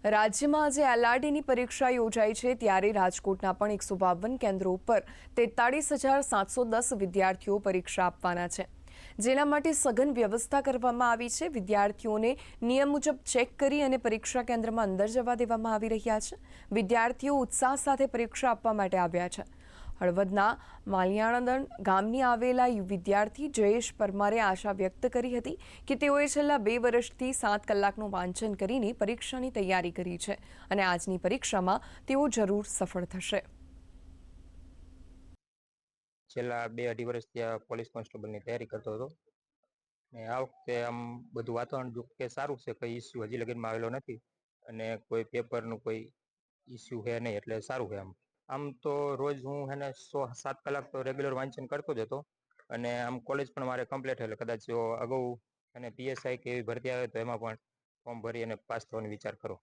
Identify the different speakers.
Speaker 1: રાજ્યમાં આજે એલઆરડીની પરીક્ષા યોજાઈ છે ત્યારે રાજકોટના પણ 152 કેન્દ્રો ઉપર 43,710 વિદ્યાર્થીઓ પરીક્ષા આપવાના છે, જેના માટે સઘન વ્યવસ્થા કરવામાં આવી છે। વિદ્યાર્થીઓને નિયમ મુજબ ચેક કરી અને પરીક્ષા કેન્દ્રમાં અંદર જવા દેવામાં આવી રહ્યા છે। વિદ્યાર્થીઓ ઉત્સાહ સાથે પરીક્ષા આપવા માટે આવ્યા છે। હળવદના માલિયાણંદણ ગામની આવેલા વિદ્યાર્થી જયેશ પરમારે આશા વ્યક્ત કરી હતી કે તેઓએ છેલ્લા 2 વર્ષથી 7 કલાકનું વાંચન કરીને પરીક્ષાની તૈયારી કરી છે અને આજની પરીક્ષામાં તેઓ જરૂર સફળ થશે।
Speaker 2: છેલ્લા 2-2.5 વર્ષથી આ પોલીસ કોન્સ્ટેબલની તૈયારી કરતો હતો ને આ વખતે આમ બધું વાતાવરણ જો કે સારું છે, કોઈ ઇસ્યુ હજી લગીનમાં આવેલો નથી અને કોઈ પેપરનું કોઈ ઇસ્યુ છે નહીં, એટલે સારું છે। આમ તો રોજ હું હેને 6-7 કલાક તો રેગ્યુલર વાંચન કરતો જ હતો અને આમ કોલેજ પણ મારે કમ્પ્લીટ, એટલે કદાચ જો અગાઉ અને પીએસઆઈ કે એવી ભરતી આવે તો એમાં પણ ફોર્મ ભરી અને પાસ થવાનો વિચાર કરો।